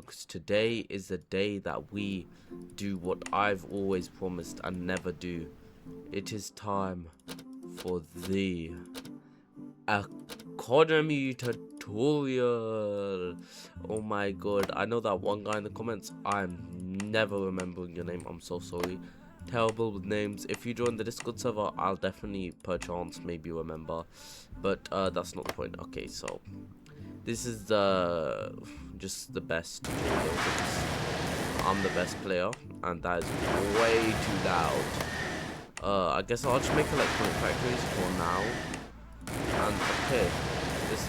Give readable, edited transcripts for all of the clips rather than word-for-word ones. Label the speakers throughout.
Speaker 1: because today is the day that we do what I've always promised and never do. It is time for the economy tutorial. Oh my god, I know that one guy in the comments. I'm never remembering your name. I'm so sorry. Terrible with names. If you join the Discord server, I'll definitely perchance maybe remember, but that's not the point. Okay, so this is just the best tutorial because I'm the best player and that is way too loud. I guess I'll just make electronic factories for now. And okay, this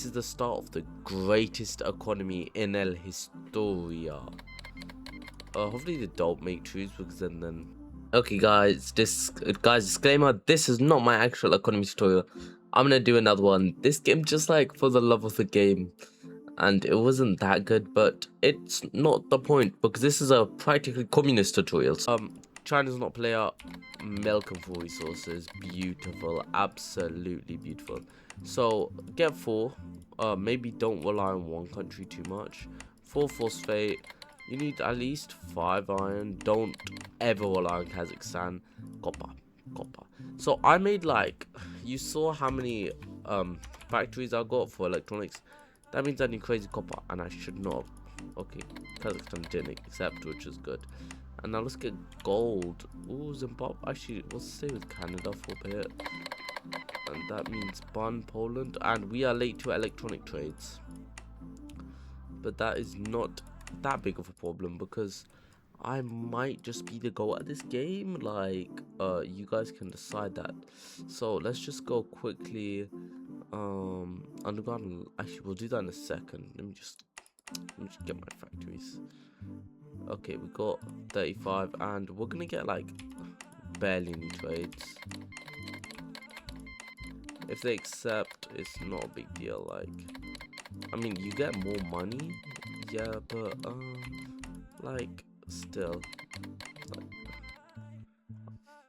Speaker 1: is the start of the greatest economy in El Historia. Hopefully they don't make trees, because then okay guys, disclaimer, this is not my actual economy tutorial. I'm gonna do another one. This game just like for the love of the game, and it wasn't that good, but it's not the point because this is a practically communist tutorial. China's not player, milk and 4 resources, beautiful, absolutely beautiful. So get 4, maybe don't rely on one country too much. 4 phosphate, you need at least 5 iron, don't ever rely on Kazakhstan. Copper. So I made like, you saw how many factories I got for electronics. That means I need crazy copper, and I should not. Okay, Kazakhstan didn't accept, which is good. And now let's get gold. Ooh, Zimbabwe. Actually, let's stay with Canada for a bit. And that means Bonn, Poland. And we are late to electronic trades. But that is not that big of a problem because I might just be the goal at this game. Like, you guys can decide that. So let's just go quickly. Underground. Actually, we'll do that in a second. Let me just get my factories. Okay, we got 35 and we're gonna get like barely any trades. If they accept, it's not a big deal. Like, I mean, you get more money, yeah, but like still.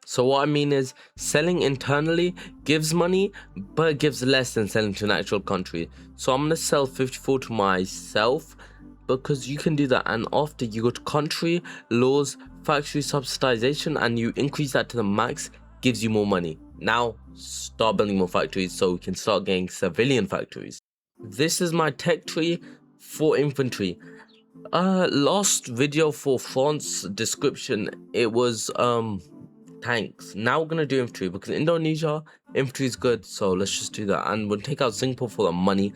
Speaker 1: So what I mean is, selling internally gives money, but it gives less than selling to an actual country. So I'm gonna sell 54 to myself, because you can do that, and after you go to country, laws, factory subsidization, and you increase that to the max, gives you more money. Now start building more factories so we can start getting civilian factories. This is my tech tree for infantry. Last video for France description, it was tanks. Now we're gonna do infantry because Indonesia infantry is good, so let's just do that. And we'll take out Singapore for the money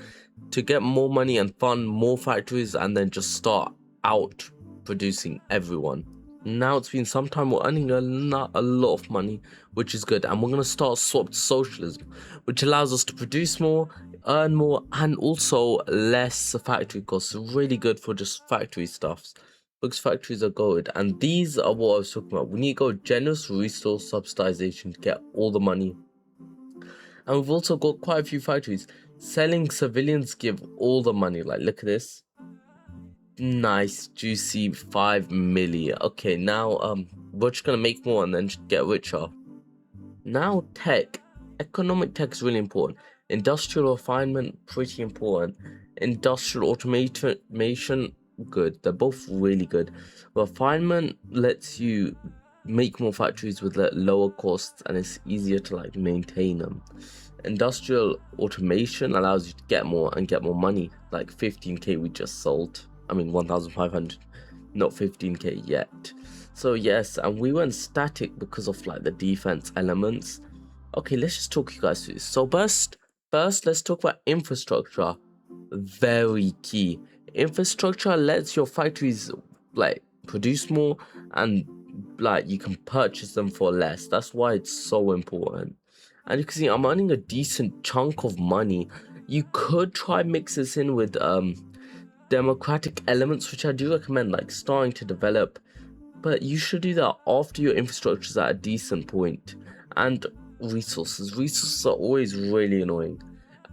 Speaker 1: to get more money and fund more factories, and then just start out producing everyone. Now it's been some time, we're earning a lot of money, which is good, and we're gonna start swap to socialism, which allows us to produce more, earn more, and also less factory costs. Really good for just factory stuffs, because factories are good. And these are what I was talking about. We need to go generous resource subsidization to get all the money. And we've also got quite a few factories. Selling civilians give all the money. Like, look at this. Nice, juicy 5 million. Okay, now we're just gonna make more and then just get richer. Now tech. Economic tech is really important. Industrial refinement, pretty important. Industrial automation, good. They're both really good. Refinement lets you make more factories with lower costs, and it's easier to like maintain them. Industrial automation allows you to get more and get more money. Like 15k we just sold. I mean 1,500, not 15k yet. So yes, and we went static because of like the defense elements. Okay, let's just talk you guys through this. So first let's talk about infrastructure. Very key. Infrastructure lets your factories like produce more, and like you can purchase them for less. That's why it's so important. And you can see I'm earning a decent chunk of money. You could try mix this in with democratic elements, which I do recommend, like starting to develop, but you should do that after your infrastructure is at a decent point. And resources are always really annoying.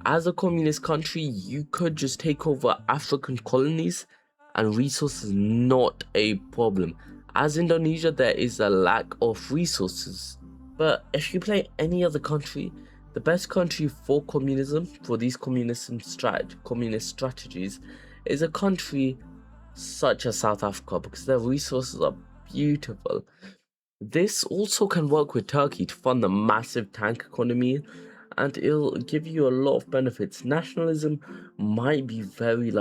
Speaker 1: As a communist country, you could just take over African colonies and resources not a problem. As Indonesia, there is a lack of resources, but if you play any other country, The best country for communism, for these communist strategies, is a country such as South Africa, because their resources are beautiful. This also can work with Turkey to fund the massive tank economy, and it'll give you a lot of benefits. Nationalism might be very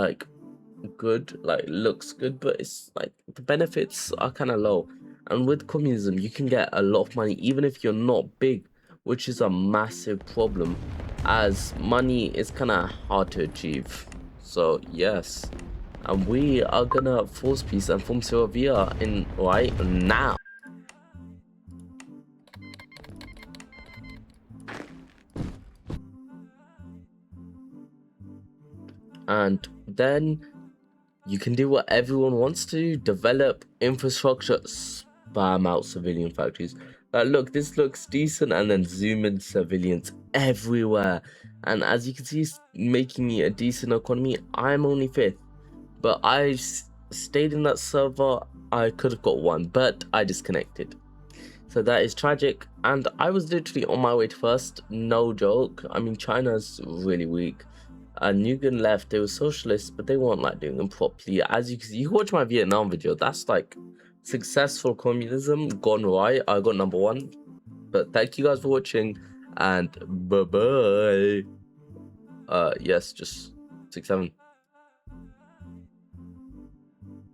Speaker 1: good, looks good, but it's like the benefits are kind of low. And with communism, you can get a lot of money even if you're not big, which is a massive problem, as money is kind of hard to achieve. So yes, and we are gonna force peace and form Srivijaya in right now. And then you can do what everyone wants to: develop infrastructure, spam out civilian factories. Like, look, this looks decent, and then zoom in civilians everywhere. And as you can see, it's making me a decent economy. I'm only 5th, but I stayed in that server. I could have got 1, but I disconnected. So that is tragic. And I was literally on my way to 1st, no joke. I mean, China's really weak. Nugan left. They were socialists, but they weren't like doing them properly. As you can see, you watch my Vietnam video. That's like successful communism gone right. I got number 1. But thank you guys for watching, and bye bye. Yes, just 6-7.